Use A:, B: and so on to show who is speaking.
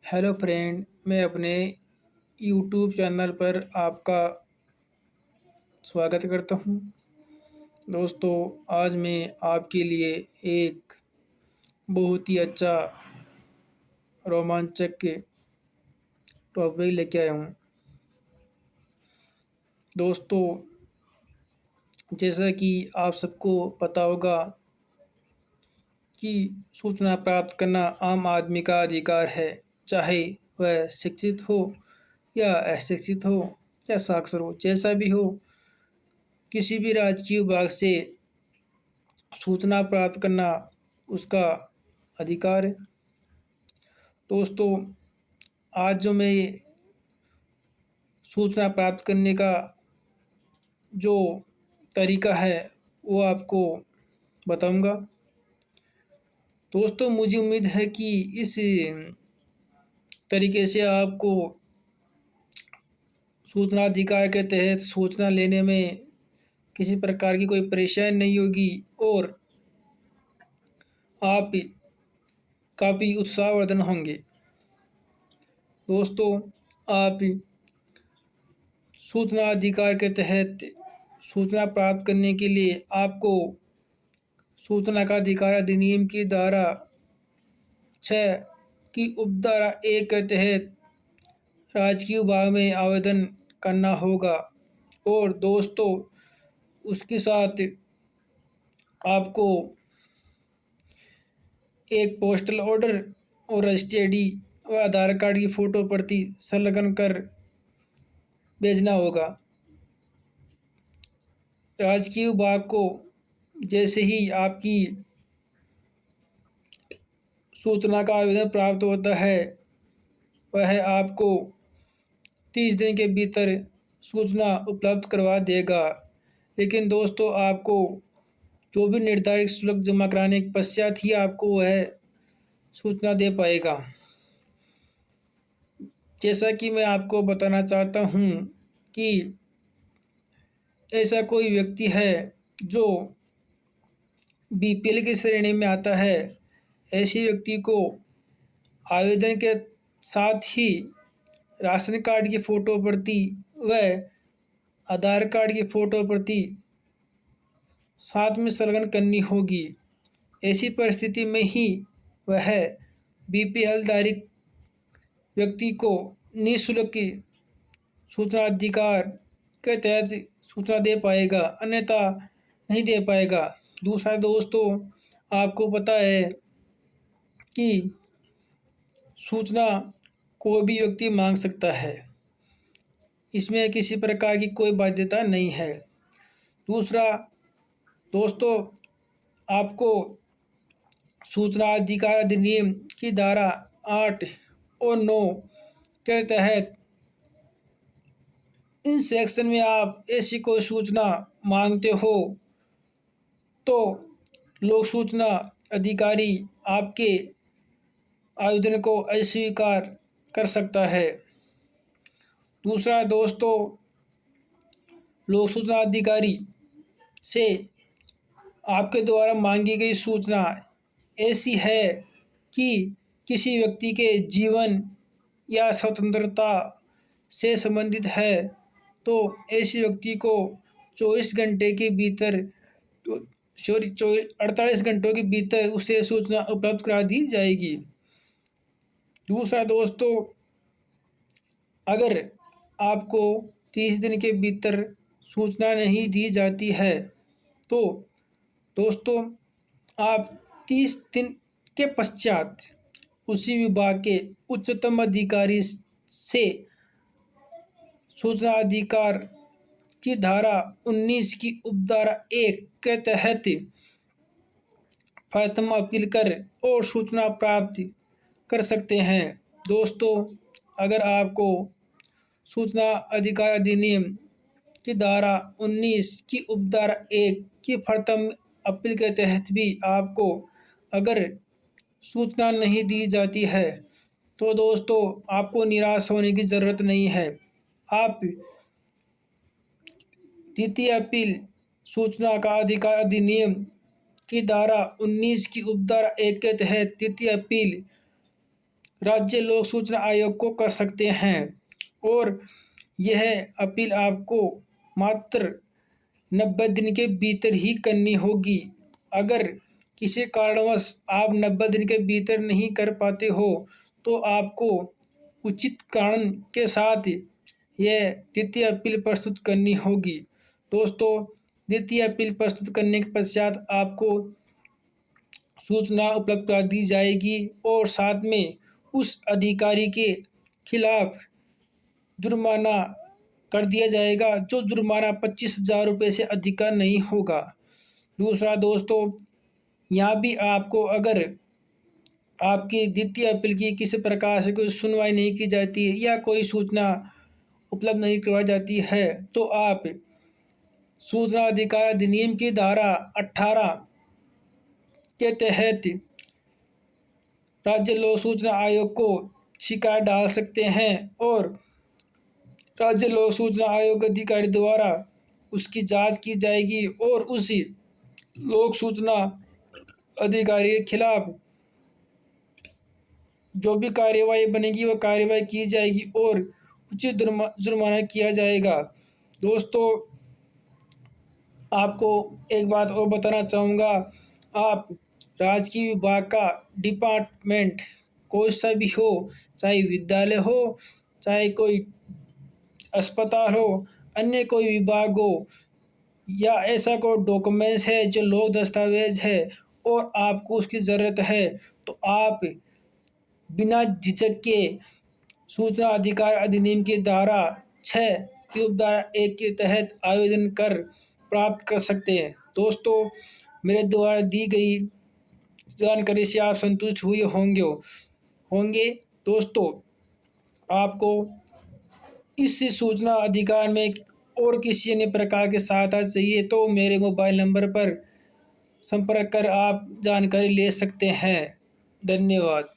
A: Hello friend, मैं अपने YouTube channel पर आपका स्वागत करता हूँ। दोस्तों, आज मैं आपके लिए एक बहुत ही अच्छा रोमांचक के टॉपिक लेके आया हूँ। दोस्तों, जैसा कि आप सबको पता होगा कि सूचना प्राप्त करना आम आदमी का अधिकार है, चाहे वह शिक्षित हो या अशिक्षित हो या साक्षर हो, जैसा भी हो। किसी भी राजकीय विभाग से सूचना प्राप्त करना उसका अधिकार है। दोस्तों, आज जो मैं सूचना प्राप्त करने का जो तरीका है वो आपको बताऊंगा। दोस्तों, मुझे उम्मीद है कि इस तरीके से आपको सूचना अधिकार के तहत सूचना लेने में किसी प्रकार की कोई परेशानी नहीं होगी और आप काफ़ी उत्साहवर्धन होंगे। दोस्तों, आप सूचना अधिकार के तहत सूचना प्राप्त करने के लिए आपको सूचना का अधिकार अधिनियम की धारा 6 की उपधारा 1 के तहत राजकीय विभाग में आवेदन करना होगा। और दोस्तों, उसके साथ आपको एक पोस्टल ऑर्डर और रजिस्ट्री आई डी व आधार कार्ड की फ़ोटो प्रति संलग्न कर भेजना होगा। राजकीय विभाग को जैसे ही आपकी सूचना का आवेदन प्राप्त होता है, वह आपको 30 दिन के भीतर सूचना उपलब्ध करवा देगा। लेकिन दोस्तों, आपको जो भी निर्धारित शुल्क जमा कराने के पश्चात ही आपको वह सूचना दे पाएगा। जैसा कि मैं आपको बताना चाहता हूँ कि ऐसा कोई व्यक्ति है जो बीपीएल की श्रेणी में आता है, ऐसे व्यक्ति को आवेदन के साथ ही राशन कार्ड की फ़ोटो प्रति व आधार कार्ड की फ़ोटो प्रति साथ में संलग्न करनी होगी। ऐसी परिस्थिति में ही वह बीपीएल धारी व्यक्ति को निःशुल्क सूचना अधिकार के तहत सूचना दे पाएगा, अन्यथा नहीं दे पाएगा। दूसरा दोस्तों, आपको पता है कि सूचना कोई भी व्यक्ति मांग सकता है, इसमें किसी प्रकार की कोई बाध्यता नहीं है। दूसरा दोस्तों, आपको सूचना अधिकार अधिनियम की धारा 8 और 9 के तहत इन सेक्शन में आप ऐसी कोई सूचना मांगते हो तो लोक सूचना अधिकारी आपके आवेदन को अस्वीकार कर सकता है। दूसरा दोस्तों, लोक सूचना अधिकारी से आपके द्वारा मांगी गई सूचना ऐसी है कि किसी व्यक्ति के जीवन या स्वतंत्रता से संबंधित है, तो ऐसे व्यक्ति को 24 घंटे के भीतर 48 घंटों के भीतर उसे सूचना उपलब्ध करा दी जाएगी। दूसरा दोस्तों, अगर आपको 30 दिन के भीतर सूचना नहीं दी जाती है तो दोस्तों आप 30 दिन के पश्चात उसी विभाग के उच्चतम अधिकारी से सूचना अधिकार की धारा 19 की उपधारा 1 के तहत प्रथम अपील कर और सूचना प्राप्त कर सकते हैं। दोस्तों, अगर आपको सूचना अधिकार अधिनियम की धारा 19 की उपधारा 1 की प्रथम अपील के तहत भी आपको अगर सूचना नहीं दी जाती है तो दोस्तों आपको निराश होने की ज़रूरत नहीं है। आप द्वितीय अपील सूचना का अधिकार अधिनियम की धारा 19 की उपधारा 1 के तहत द्वितीय अपील राज्य लोक सूचना आयोग को कर सकते हैं और यह अपील आपको मात्र 90 दिन के भीतर ही करनी होगी। अगर किसी कारणवश आप 90 दिन के भीतर नहीं कर पाते हो तो आपको उचित कारण के साथ यह द्वितीय अपील प्रस्तुत करनी होगी। दोस्तों, द्वितीय अपील प्रस्तुत करने के पश्चात आपको सूचना उपलब्ध करा दी जाएगी और साथ में उस अधिकारी के खिलाफ जुर्माना कर दिया जाएगा, जो जुर्माना 25,000 रुपये से अधिक का नहीं होगा। दूसरा दोस्तों, यहाँ भी आपको अगर आपकी द्वितीय अपील की किसी प्रकार से कोई सुनवाई नहीं की जाती है या कोई सूचना उपलब्ध नहीं करवाई जाती है तो आप सूचना अधिकार अधिनियम की धारा 18 के तहत राज्य लोक सूचना आयोग को शिकायत डाल सकते हैं और राज्य लोक सूचना आयोग अधिकारी द्वारा उसकी जांच की जाएगी और उसी लोक सूचना अधिकारी के खिलाफ जो भी कार्यवाही बनेगी वह कार्यवाही की जाएगी और उचित जुर्माना किया जाएगा। दोस्तों, आपको एक बात और बताना चाहूँगा, आप राजकीय विभाग का डिपार्टमेंट कोई सा भी हो, चाहे विद्यालय हो, चाहे कोई अस्पताल हो, अन्य कोई विभाग हो या ऐसा कोई डॉक्यूमेंट्स है जो लोक दस्तावेज है और आपको उसकी ज़रूरत है तो आप बिना झिझक के सूचना अधिकार अधिनियम की धारा 6 की उपधारा 1 के तहत आवेदन कर प्राप्त कर सकते हैं। दोस्तों, मेरे द्वारा दी गई जानकारी से आप संतुष्ट हुए होंगे। दोस्तों, आपको इस सूचना अधिकार में और किसी अन्य प्रकार की सहायता चाहिए तो मेरे मोबाइल नंबर पर संपर्क कर आप जानकारी ले सकते हैं। धन्यवाद।